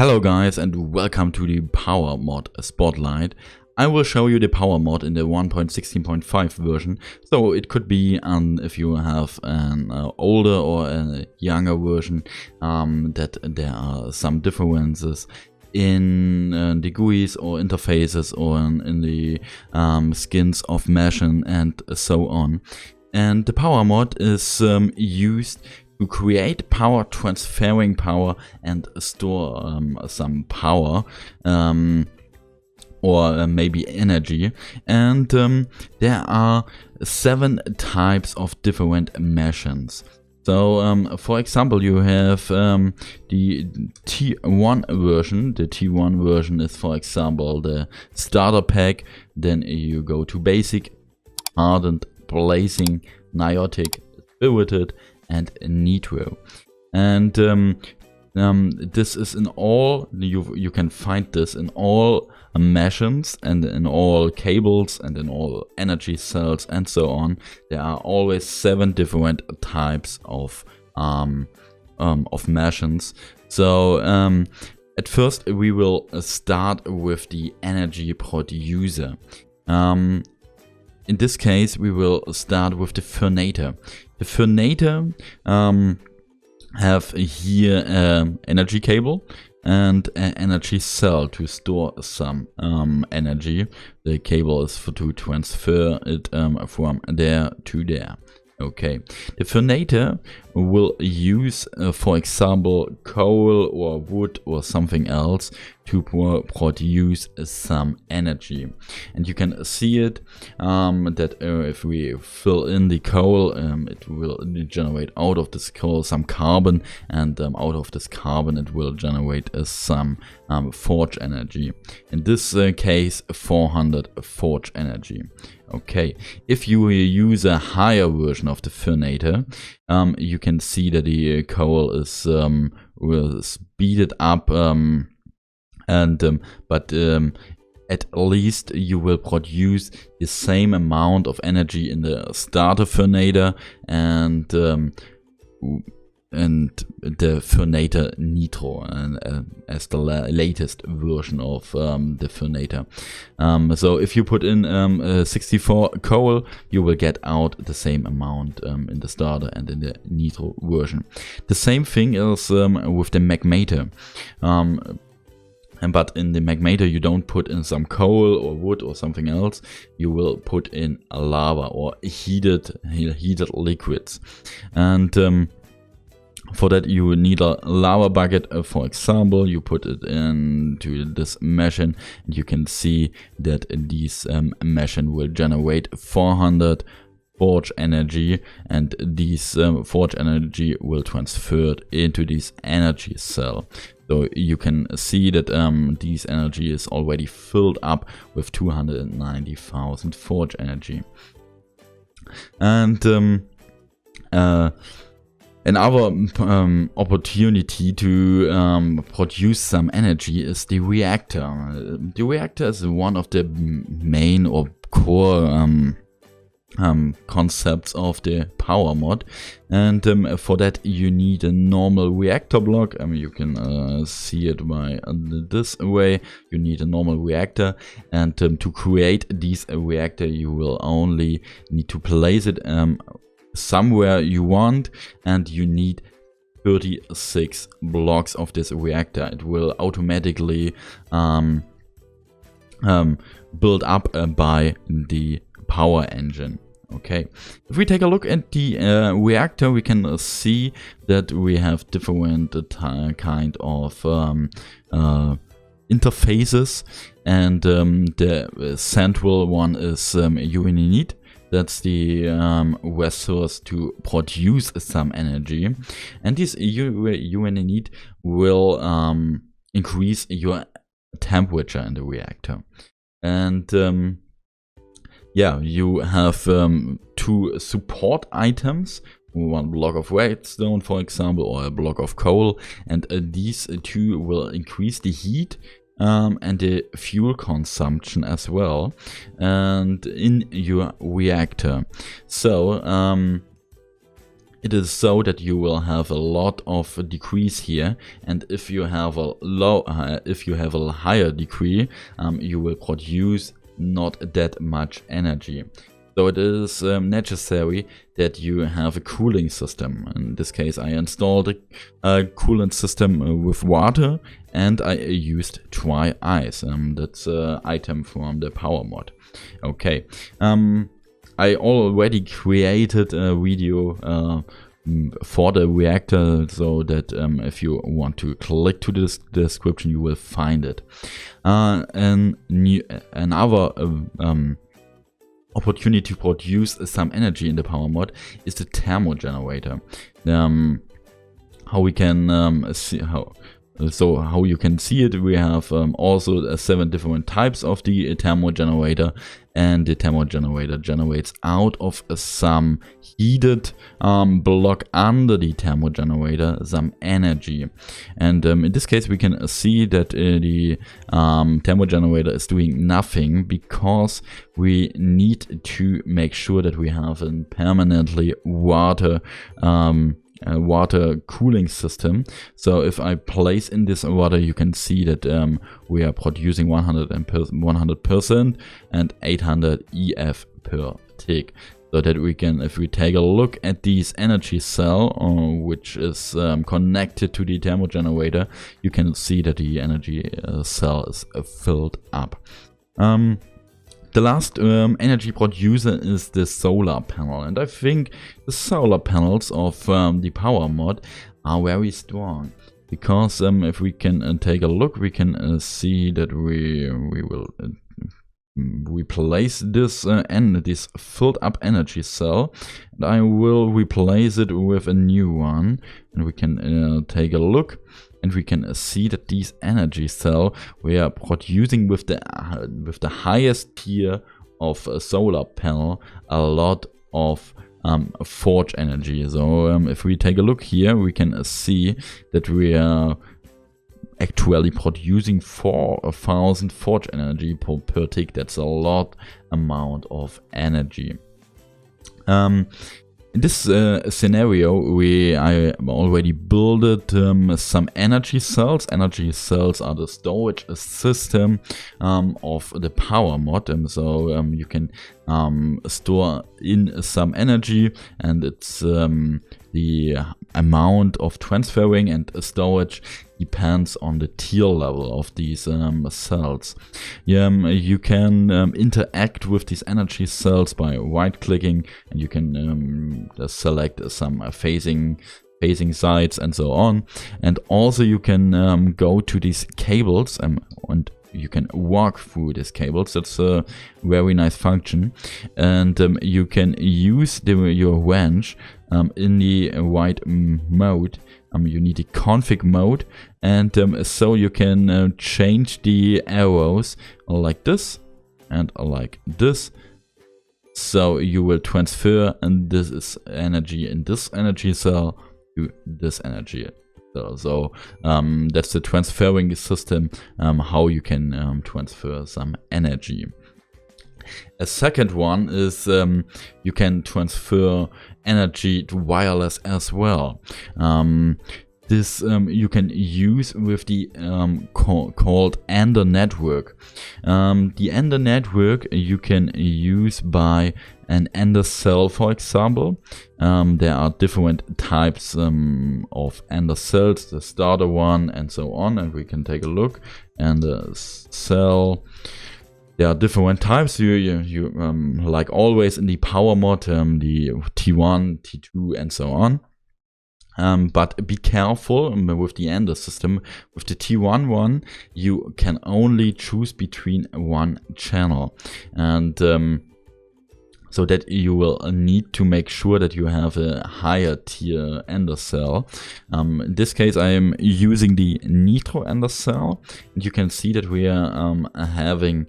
Hello guys and welcome to the Power Mod Spotlight. I will show you the Power Mod in the 1.16.5 version. So it could be if you have an older or a younger version that there are some differences in the GUIs or interfaces or in the skins of mesh and so on. And the Power Mod is used to create power, transferring power, and store some power or maybe energy. And there are 7 types of different machines. So, for example, you have the T1 version. The T1 version is, for example, the starter pack. Then you go to basic, ardent, blazing, niotic, spirited, and nitro. And this is in all, you can find this in all machines and in all cables and in all energy cells and so on. There are always 7 different types of machines. So at first we will start with the energy producer. In this case, we will start with the Fernator. The Fernator have here energy cable and an energy cell to store some energy. The cable is to transfer it from there to there. Okay, the Fernator will use, for example, coal or wood or something else to produce some energy. And you can see it that if we fill in the coal, it will generate out of this coal some carbon, and out of this carbon it will generate some forge energy. In this case, 400 forge energy. Okay, if you use a higher version of the Fernator, you can see that the coal is will speed it up, but at least you will produce the same amount of energy in the starter Fernator and the Fernator Nitro, as the latest version of the Fernator. So if you put in 64 coal, you will get out the same amount in the starter and in the Nitro version. The same thing is with the Magmator. But in the Magmator you don't put in some coal or wood or something else. You will put in a lava or heated liquids. And for that you need a lava bucket, for example. You put it into this machine and you can see that this machine will generate 400 forge energy, and this forge energy will transfer it into this energy cell. So you can see that this energy is already filled up with 290,000 forge energy. And another opportunity to produce some energy is the reactor. The reactor is one of the main or core concepts of the Power Mod, and for that you need a normal reactor block. You can see it by this way. You need a normal reactor, and to create this reactor you will only need to place it somewhere you want, and you need 36 blocks of this reactor. It will automatically build up by the power engine. Okay, if we take a look at the reactor, we can see that we have different kind of interfaces, and the central one is unit. That's the resource to produce some energy, and this unit will increase your temperature in the reactor. And yeah, you have 2 support items, 1 block of redstone, for example, or a block of coal, and these 2 will increase the heat and the fuel consumption as well, and in your reactor. So it is so that you will have a lot of decrease here, and if you have a higher degree, you will produce not that much energy. So it is necessary that you have a cooling system. In this case, I installed a coolant system with water, and I used dry ice. That's an item from the Powah mod. Okay. I already created a video for the reactor, so that if you want to click to this description, you will find it. Another opportunity to produce some energy in the Powah mod is the thermo generator. How we can see how you can see it, we have also 7 different types of the thermo generator, and the thermo generator generates out of some heated block under the thermo generator some energy. And in this case we can see that the thermo generator is doing nothing, because we need to make sure that we have a permanently water cooling system. So if I place in this water, you can see that we are producing 100% and 800 EF per tick. So that we can, if we take a look at this energy cell, which is connected to the thermo generator, you can see that the energy cell is filled up. The last energy producer is the solar panel, and I think the solar panels of the Powah mod are very strong, because if we can take a look, we can see that we will replace this this filled up energy cell, and I will replace it with a new one, and we can take a look. And we can see that these energy cell we are producing with the highest tier of a solar panel a lot of forge energy. So if we take a look here, we can see that we are actually producing 4,000 forge energy per tick. That's a lot amount of energy. In this scenario, I already built some energy cells. Energy cells are the storage system of the Powah mod, so you can store in some energy, and it's the amount of transferring and storage depends on the tier level of these cells. You can interact with these energy cells by right-clicking, and you can select some phasing sites and so on. And also you can go to these cables and you can walk through these cables. That's a very nice function, and you can use your wrench in the right mode. You need a config mode, and so you can change the arrows like this and like this. So you will transfer, and this is energy in this energy cell to this energy cell. So that's the transferring system, how you can transfer some energy. A second one is you can transfer energy to wireless as well. This you can use with the called Ender network. The Ender network you can use by an Ender cell, for example. There are different types of Ender cells, the starter one and so on, and we can take a look. And the cell, there are different types. You like always in the Powah mod, the T1, T2 and so on. But be careful with the Ender system. With the T1 one, you can only choose between one channel, and so that you will need to make sure that you have a higher tier Ender cell. In this case, I am using the Nitro Ender cell, and you can see that we are having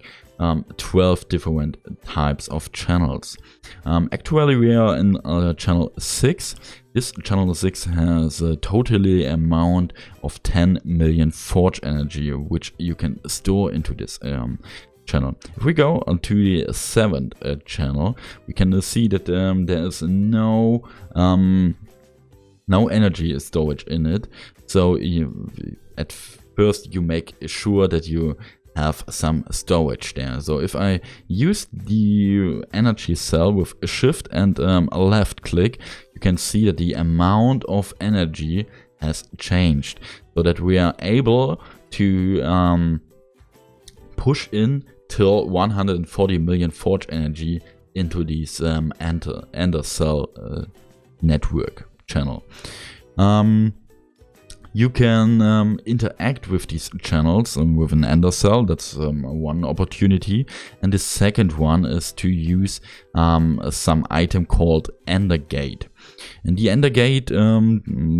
12 different types of channels. Actually, we are in channel 6. This channel 6 has a totally amount of 10 million forge energy, which you can store into this channel. If we go onto the 7th channel, we can see that there is no no energy storage in it. So at first you make sure that you have some storage there. So if I use the energy cell with a shift and a left click, you can see that the amount of energy has changed, so that we are able to push in till 140 million forge energy into this Ender cell network channel. You can interact with these channels with an Ender cell. That's one opportunity. And the second one is to use some item called Endergate. And the Endergate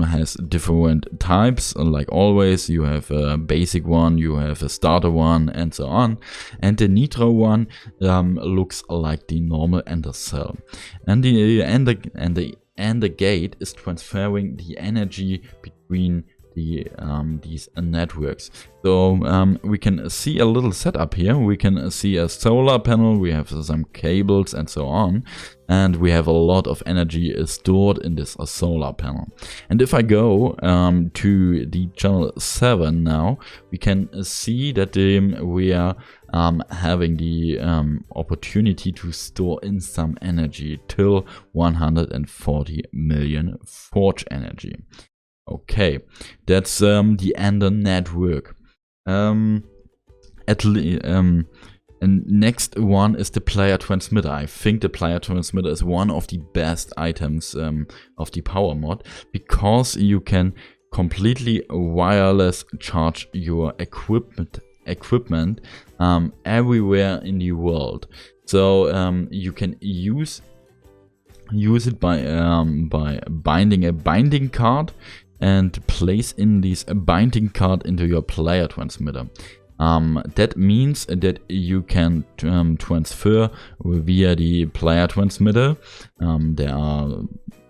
has different types. Like always, you have a basic one, you have a starter one, and so on. And the Nitro one looks like the normal Ender cell. And the Endergate is transferring the energy between these networks. So we can see a little setup here. We can see a solar panel, we have some cables and so on, and we have a lot of energy stored in this solar panel. And if I go to the channel 7 now, we can see that we are having the opportunity to store in some energy till 140 million forge energy. Okay, that's the Ender network. And next one is the player transmitter. I think the player transmitter is one of the best items of the Powah mod, because you can completely wireless charge your equipment everywhere in the world. So you can use it by binding a binding card and place in this binding card into your player transmitter. That means that you can transfer via the player transmitter. There are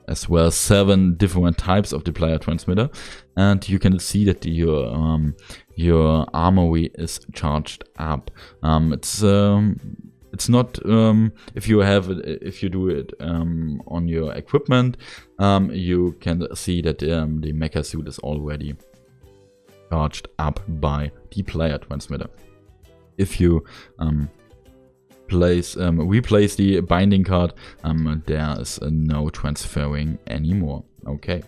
as well 7 different types of the player transmitter, and you can see that your armory is charged up. It's not if you do it on your equipment, you can see that the mecha suit is already charged up by the player transmitter. If you replace the binding card, there is no transferring anymore. Okay.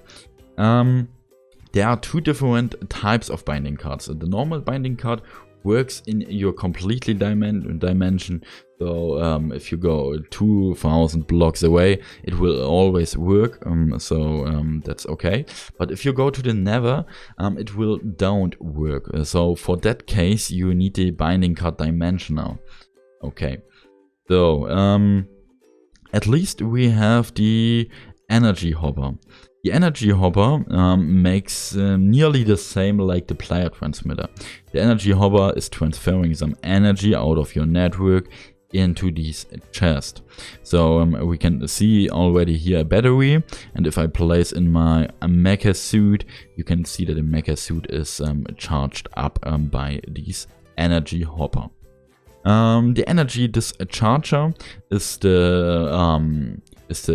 There are 2 different types of binding cards. The normal binding card works in your completely dimension. So if you go 2000 blocks away, it will always work. That's okay. But if you go to the Nether, it don't work. So for that case, you need the binding card dimensional. Okay. So at least we have the energy hopper. The energy hopper makes nearly the same like the player transmitter. The energy hopper is transferring some energy out of your network into this chest. So we can see already here a battery, and if I place in my mecha suit, you can see that the mecha suit is charged up by this energy hopper. The energy discharger is the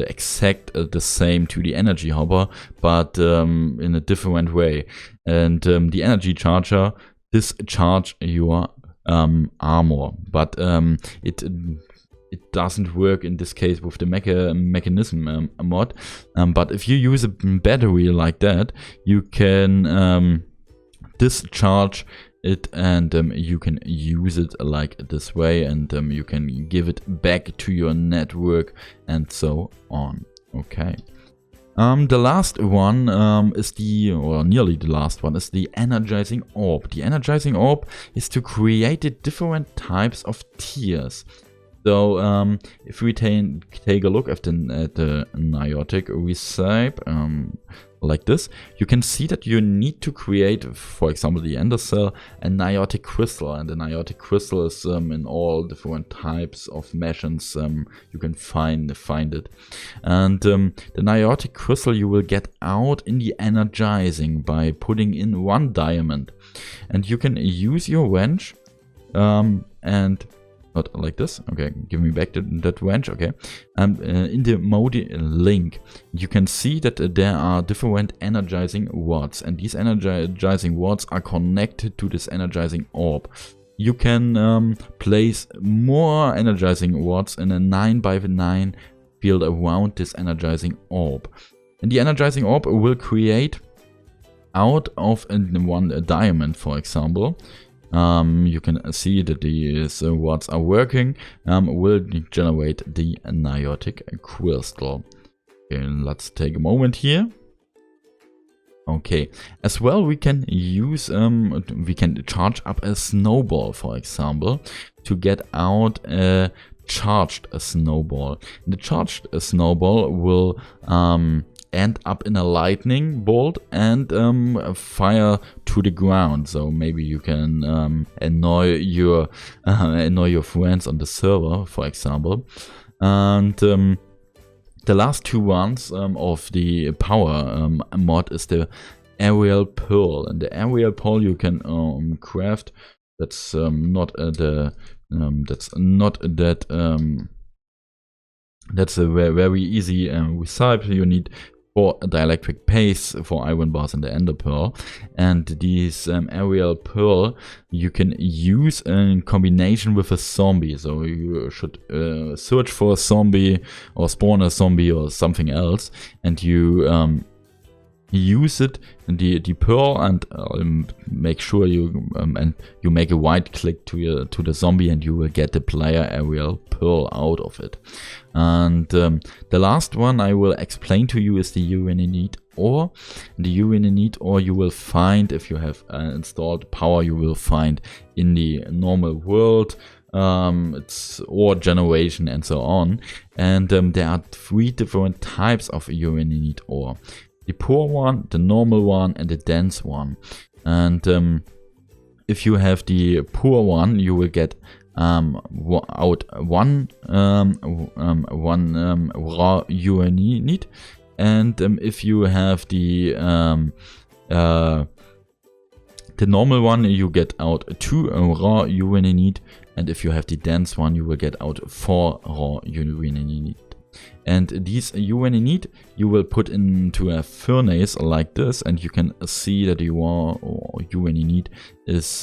exact the same to the energy hopper, but in a different way. And the energy charger discharge your armor, but it doesn't work in this case with the mechanism mod. But if you use a battery like that, you can discharge it, and you can use it like this way, and you can give it back to your network and so on. Okay. The last one nearly the last one, is the Energizing Orb. The Energizing Orb is to create the different types of tiers. So if we take a look at the Niotic recipe, like this, you can see that you need to create, for example, the Ender cell, a Niotic crystal, and the Niotic crystal is in all different types of machines. You can find it, and the Niotic crystal you will get out in the energizing by putting in 1 diamond, and you can use your wrench and Not like this. Okay, give me back that wrench. Okay. In the mode link, you can see that there are different energizing wards, and these energizing wards are connected to this energizing orb. You can place more energizing wards in a 9x9 field around this energizing orb. And the energizing orb will create out of one diamond, for example. You can see that these wards are working, will generate the niotic crystal. Okay, let's take a moment here. Okay, as well we can use, we can charge up a snowball, for example, to get out a charged snowball. The charged snowball will end up in a lightning bolt and fire to the ground. So maybe you can annoy your friends on the server, for example. And the last two ones of the power mod is the aerial pearl, and the aerial pearl you can craft. That's that's a very easy recipe. You need 4 dielectric paste for iron bars and the ender pearl, and these aerial pearl you can use in combination with a zombie. So you should search for a zombie or spawn a zombie or something else, and you use it in the pearl, and make sure you make a right click to the zombie, and you will get the player aerial pearl out of it. And the last one I will explain to you is the Untitled Orb. The Untitled Orb you will find if you have installed Powah. You will find in the normal world. It's ore generation and so on. And there are 3 different types of Untitled Orb. The poor one, the normal one, and the dense one. And if you have the poor one, you will get out one raw unit, and if you have the normal one, you get out 2 raw unit, and if you have the dense one, you will get out 4 raw unit. And these unit you will put into a furnace like this, and you can see that your unit is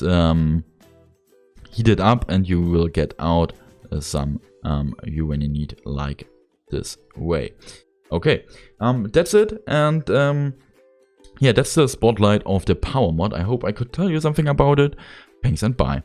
heated up, and you will get out some unit like this way. Okay, that's it, and yeah, that's the spotlight of the power mod. I hope I could tell you something about it. Thanks and bye.